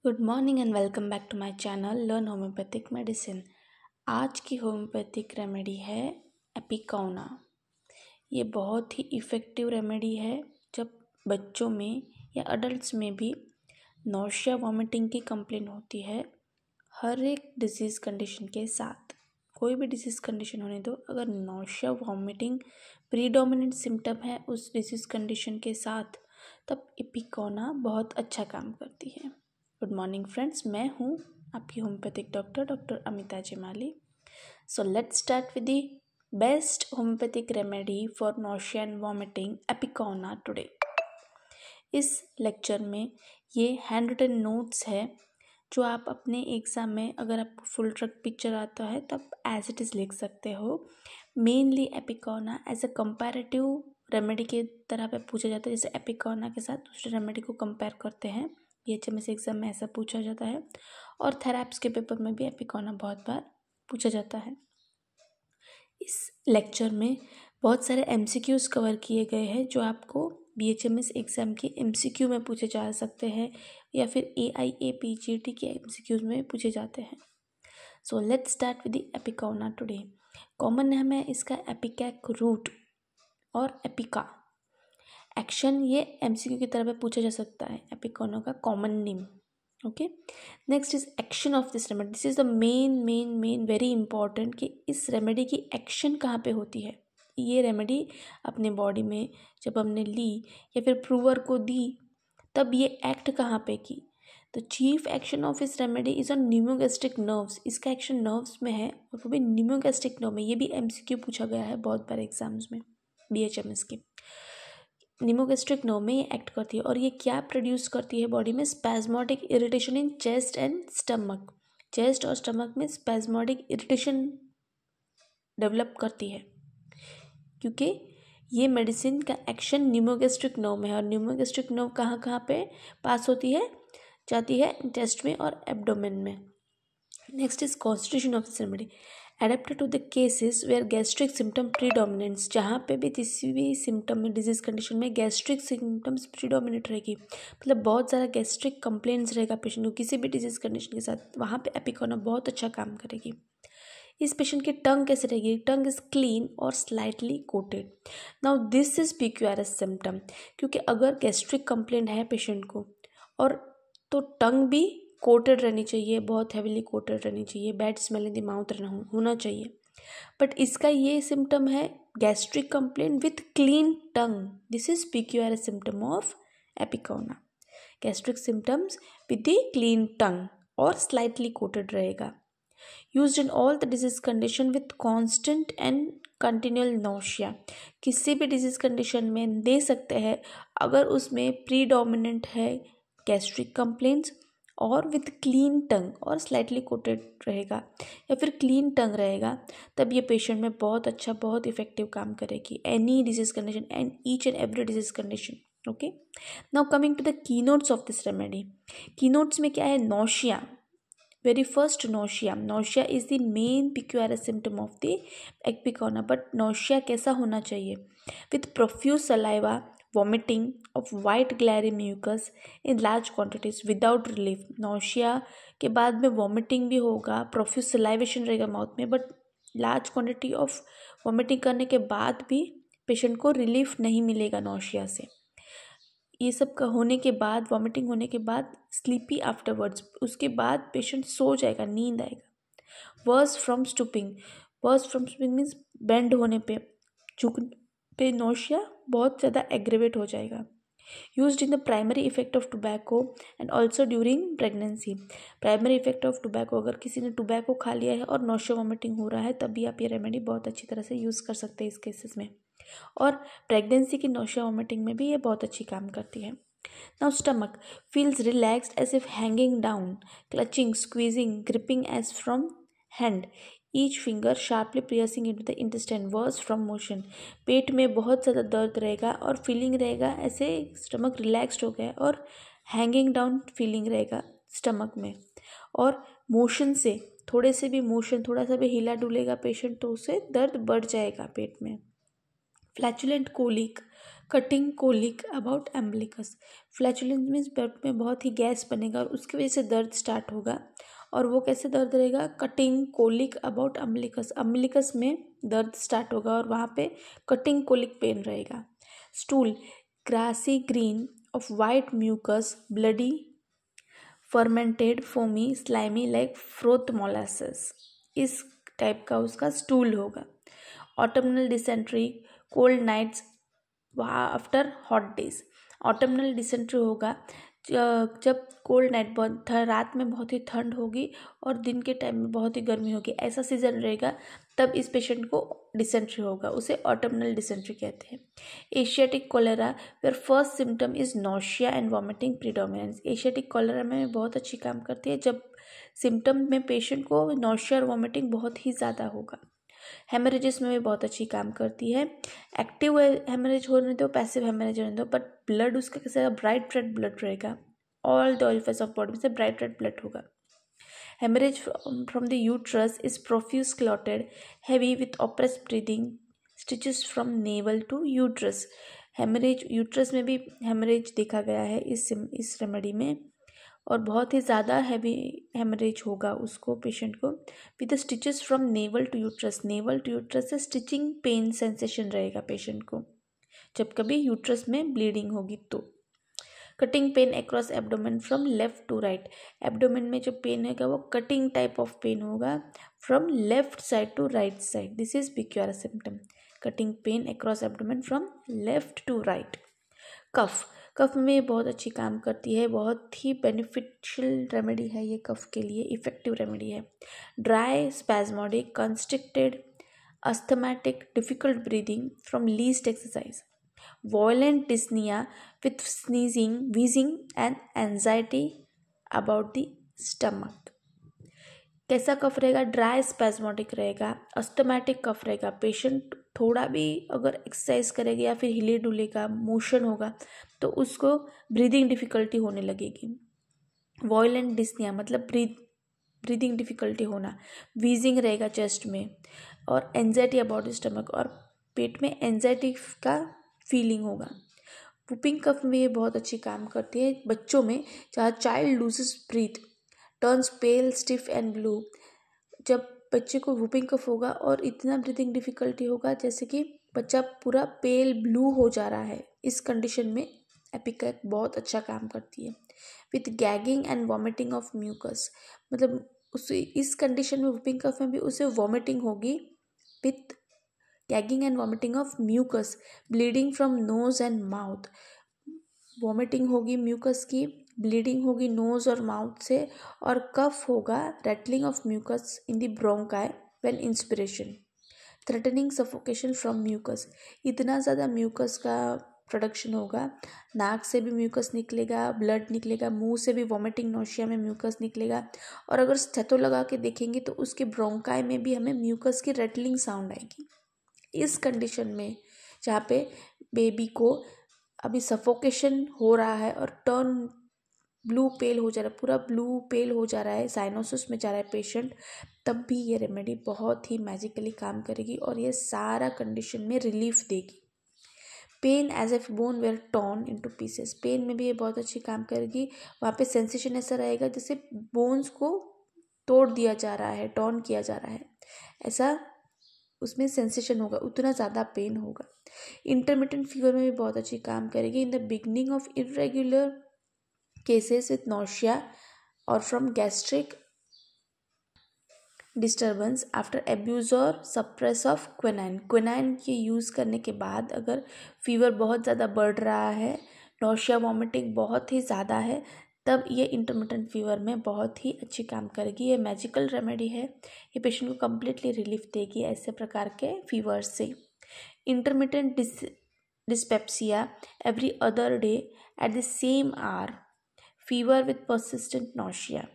Good morning and welcome back to my channel learn homeopathic medicine. आज की homeopathic remedy है एपिकौना। ये बहुत ही इफ़ेक्टिव रेमेडी है जब बच्चों में या अडल्ट्स में भी नौशिया वॉमिटिंग की कंप्लेन होती है। हर एक डिजीज़ कंडीशन के साथ कोई भी डिजीज़ कंडीशन होने दो, अगर नौशिया वॉमिटिंग प्रीडोमिनेंट सिम्टम है उस डिजीज़ कंडीशन के साथ, तब एपिकौना बहुत अच्छा काम करती है। गुड मॉर्निंग फ्रेंड्स, मैं हूँ आपकी homeopathic doctor Amita Jemali. So let's start with the best homeopathic remedy for nausea and vomiting, ipecacuanha today. इस लेक्चर में ये हैंड रिटन नोट्स है जो आप अपने एग्ज़ाम में, अगर आपको फुल ट्रक पिक्चर आता है तब एज इट इज़ लिख सकते हो। Mainly ipecacuanha as a comparative remedy के तरह पे पूछा जाता है, जैसे एपिकौना के साथ दूसरे रेमेडी को कंपेयर करते हैं। BHMS एग्ज़ाम में ऐसा पूछा जाता है और थेरैप्स के पेपर में भी एपिकौना बहुत बार पूछा जाता है। इस लेक्चर में बहुत सारे MCQs कवर किए गए हैं जो आपको BHMS एग्ज़ाम के MCQ में पूछे जा सकते हैं या फिर AIA-PGT के MCQs में पूछे जाते हैं। So let's start with the ipecacuanha today. Common name है इसका एपिकैक रूट और एपिका। एक्शन ये MCQ की तरह पे पूछा जा सकता है, एपिकौना का common name. Okay, next is action of this remedy. This is the main very important कि इस रेमेडी की एक्शन कहाँ पे होती है। ये रेमेडी अपने बॉडी में जब हमने ली या फिर प्रूवर को दी तब ये एक्ट कहाँ पे की। तो चीफ एक्शन ऑफ इस रेमेडी इज ऑन न्यूमोगैस्ट्रिक नर्व्स। इसका एक्शन नर्व्स में है और वो भी न्यूमोगैस्ट्रिक नर्व में। ये भी MCQ पूछा गया है बहुत बार एग्जाम्स में BHMS के। न्यूमोगैस्ट्रिक नर्व में ये एक्ट करती है और ये क्या प्रोड्यूस करती है बॉडी में? Spasmodic irritation in chest and stomach. Chest और स्टमक में स्पैज्मोटिक इरिटेशन डेवलप करती है क्योंकि ये मेडिसिन का एक्शन न्यूमोगैस्ट्रिक नर्व में है। और न्यूमोगैस्ट्रिक नर्व कहाँ पे पास होती है, जाती है इंटेस्ट में और एब्डोमेन में। Next is constitution of this remedy. Adapted to the cases where gastric symptom predominants. जहाँ पे भी किसी भी सिम्टम में, डिजीज कंडीशन में गैस्ट्रिक सिम्टम्स प्रीडोमिनेट रहेगी, मतलब बहुत ज़्यादा गैस्ट्रिक कंप्लेंट्स रहेगा पेशेंट को किसी भी डिजीज कंडीशन के साथ, वहाँ पे एपिकौना बहुत अच्छा काम करेगी। इस पेशेंट की टंग कैसे रहेगी? टंग इज क्लीन और slightly coated. Now this is PQRS symptom, क्योंकि अगर गैस्ट्रिक कंप्लेंट है पेशेंट को और तो टंग भी कोटेड रहनी चाहिए, बहुत हैवीली कोटेड रहनी चाहिए, bad smell in the mouth होना चाहिए। बट इसका ये सिम्टम है gastric complaint with clean tongue. This is PQRS symptom of ipecacuanha. Gastric symptoms with the clean tongue और स्लाइटली कोटेड रहेगा। Used in all the disease condition with constant and continual nausea. किसी भी disease condition में दे सकते हैं अगर उसमें predominant है गैस्ट्रिक कंप्लेंट्स और विथ क्लीन टंग और स्लाइटली कोटेड रहेगा या फिर क्लीन टंग रहेगा, तब ये पेशेंट में बहुत अच्छा, बहुत इफेक्टिव काम करेगी any disease condition and each and every disease condition. Okay, now coming to the keynotes of this remedy. Keynotes में क्या है? Nausea. Very first nausea. Nausea is the main PQRS symptom of the ipecacuanha. But nausea कैसा होना चाहिए? With profuse saliva, vomiting of white glairy mucus in large quantities without relief. Nausea के बाद में vomiting भी होगा, प्रोफ्यूज सलाइवेशन रहेगा mouth में, but large quantity of vomiting करने के बाद भी पेशेंट को रिलीफ नहीं मिलेगा नौशिया से। ये सब का होने के बाद, वॉमिटिंग होने के बाद स्लीपी आफ्टरवर्ड्स, उसके बाद पेशेंट सो जाएगा, नींद आएगा। Worse from stooping. Worse from stooping means bend होने पे, झुकने पे नौशिया बहुत ज़्यादा एग्रेवेट हो जाएगा। Used in the primary effect of tobacco and also during pregnancy. Primary effect of tobacco, अगर किसी ने टोबैको खा लिया है और नौशिया वॉमिटिंग हो रहा है तब भी आप ये रेमेडी बहुत अच्छी तरह से यूज़ कर सकते हैं इस केसेस में। और प्रेगनेंसी की नौशिया वॉमिटिंग में भी ये बहुत अच्छी काम करती है। Now stomach feels relaxed as if hanging down, clutching, squeezing, gripping as from hand, each finger sharply piercing into the intestine, worse from motion। पेट में बहुत ज़्यादा दर्द रहेगा और फीलिंग रहेगा ऐसे स्टमक रिलैक्स्ड हो गया और हैंगिंग डाउन फीलिंग रहेगा स्टमक में। और मोशन से, थोड़े से भी मोशन, थोड़ा सा भी हिला डुलेगा पेशेंट तो उससे दर्द बढ़ जाएगा पेट में। Flatulent colic, cutting colic about umbilicus. Flatulence means पेट में बहुत ही गैस बनेगा और उसकी वजह से दर्द स्टार्ट होगा। और वो कैसे दर्द रहेगा? Cutting colic about umbilicus. Umbilicus में दर्द स्टार्ट होगा और वहाँ पे कटिंग कोलिक पेन रहेगा। Stool grassy green of white mucus bloody fermented foamy slimy like froth molasses. इस टाइप का उसका स्टूल होगा। Autumnal dysentery cold nights after hot days. Autumnal dysentery होगा जब कोल्ड नाइट बहुत रात में बहुत ही ठंड होगी और दिन के टाइम में बहुत ही गर्मी होगी, ऐसा सीजन रहेगा, तब इस पेशेंट को डिसेंट्री होगा, उसे ऑटमनल डिसेंट्री कहते हैं। Asiatic cholera where first symptom is nausea and vomiting predominance. Asiatic cholera में बहुत अच्छी काम करती है जब सिम्टम में पेशेंट को नोशिया और वॉमिटिंग बहुत ही ज़्यादा होगा। हेमरेजेस में भी बहुत अच्छी काम करती है। एक्टिव हेमरेज होने दो, पैसिव हेमरेज होने दो, बट ब्लड उसका कैसे ब्राइट रेड ब्लड रहेगा। All the orifice of body में से ब्राइट रेड ब्लड होगा। Haemorrhage from the uterus is profuse clotted heavy with oppressed breathing stitches from navel to uterus. Haemorrhage uterus में भी haemorrhage देखा गया है इस रेमेडी में, और बहुत ही ज़्यादा हैवी हेमरेज होगा उसको पेशेंट को with stitches from navel to uterus. Navel to uterus से स्टिचिंग पेन सेंसेशन रहेगा पेशेंट को जब कभी यूट्रस में ब्लीडिंग होगी तो। Cutting pain across abdomen from left to right. Abdomen में जो पेन होगा वो कटिंग टाइप ऑफ पेन होगा from left side to right side. This is peculiar symptom. Cutting pain across abdomen from left to right. कफ कफ में बहुत अच्छी काम करती है, बहुत ही बेनिफिशियल रेमेडी है ये कफ के लिए, इफेक्टिव रेमेडी है। Dry spasmodic constricted asthmatic difficult breathing from least exercise. Violent dyspnoea with sneezing wheezing and anxiety about the stomach. कैसा कफ रहेगा? ड्राई स्पैस्मोडिक रहेगा, अस्थमेटिक कफ रहेगा। पेशेंट थोड़ा भी अगर एक्सरसाइज करेगा या फिर हिले डुलेगा, मोशन होगा, तो उसको ब्रीदिंग डिफ़िकल्टी होने लगेगी। वॉयलेंट डिस्निया मतलब ब्रीदिंग डिफ़िकल्टी होना। वीजिंग रहेगा चेस्ट में, और एंजाइटी अबाउट द स्टमक, और पेट में एंजाइटी का फीलिंग होगा। वुपिंग कफ में ये बहुत अच्छी काम करती है बच्चों में, जहाँ child loses breath turns pale stiff and blue. जब बच्चे को वुपिंग कफ होगा और इतना ब्रीदिंग डिफ़िकल्टी होगा जैसे कि बच्चा पूरा पेल ब्लू हो जा रहा है, इस कंडीशन में एपिकैक बहुत अच्छा काम करती है। With gagging and vomiting of mucus, मतलब उसे इस कंडीशन में वुपिंग कफ में भी उसे वॉमिटिंग होगी with gagging and vomiting of mucus, bleeding from knows and mouth. Vomiting होगी म्यूकस की, ब्लीडिंग होगी नोज और माउथ से, और कफ होगा, rattling of mucus in the bronchi when inspiration, threatening suffocation from mucus. इतना ज़्यादा म्यूकस का प्रोडक्शन होगा, नाक से भी म्यूकस निकलेगा, ब्लड निकलेगा, मुंह से भी वॉमिटिंग नोशिया में म्यूकस निकलेगा, और अगर स्टेथो लगा के देखेंगे तो उसके ब्रोंकाई में भी हमें म्यूकस की रैटलिंग साउंड आएगी। इस कंडीशन में जहाँ पे बेबी को अभी सफोकेशन हो रहा है और टर्न ब्लू पेल हो जा रहा है, पूरा ब्लू पेल हो जा रहा है, साइनोसिस में जा रहा है पेशेंट, तब भी ये रेमेडी बहुत ही मैजिकली काम करेगी और ये सारा कंडीशन में रिलीफ देगी। Pain as if bone were torn into pieces. Pain में भी ये बहुत अच्छी काम करेगी। वहाँ पे सेंसेशन ऐसा रहेगा जैसे बोन्स को तोड़ दिया जा रहा है, टॉर्न किया जा रहा है, ऐसा उसमें सेंसेशन होगा, उतना ज़्यादा पेन होगा। इंटरमिटेंट फीवर में भी बहुत अच्छी काम करेगी। In the beginning of irregular cases with nausea और from gastric disturbance after abuse और सप्रेस ऑफ क्विनाइन। क्विनाइन के यूज़ करने के बाद अगर फीवर बहुत ज़्यादा बढ़ रहा है, नोशिया वॉमिटिंग बहुत ही ज़्यादा है, तब ये इंटरमिटेंट फीवर में बहुत ही अच्छी काम करेगी। ये मैजिकल रेमेडी है, ये पेशेंट को कम्प्लीटली रिलीफ देगी ऐसे प्रकार के फीवर से। Intermittent dyspepsia every other day at the same hour, fever with persistent nausea.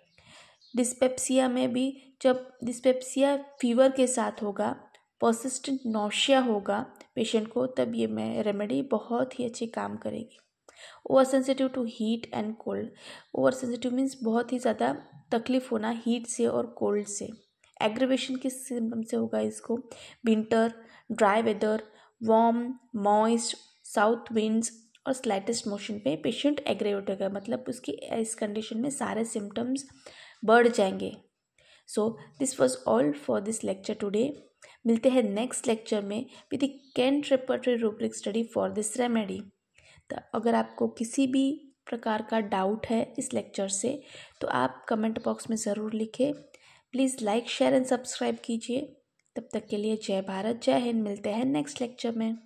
Dyspepsia में भी जब डिस्पेप्सिया फीवर के साथ होगा, परसिस्टेंट नोशिया होगा पेशेंट को, तब ये रेमेडी बहुत ही अच्छी काम करेगी। Over sensitive to heat and cold. Over sensitive means बहुत ही ज़्यादा तकलीफ होना हीट से और कोल्ड से। एग्रीवेशन किस सिम्टम से होगा इसको? Winter, dry weather, warm, moist, south winds और स्लाइटेस्ट मोशन पे पेशेंट एग्रेवेट होगा, मतलब उसकी इस कंडीशन में सारे सिम्टम्स बढ़ जाएंगे। So this was all for this lecture today. मिलते हैं नेक्स्ट लेक्चर में with the Kent repertory rubric study for this remedy. तो अगर आपको किसी भी प्रकार का डाउट है इस लेक्चर से तो आप कमेंट बॉक्स में ज़रूर लिखें। Please like share and subscribe कीजिए। तब तक के लिए जय भारत, जय हिंद। मिलते हैं नेक्स्ट लेक्चर में।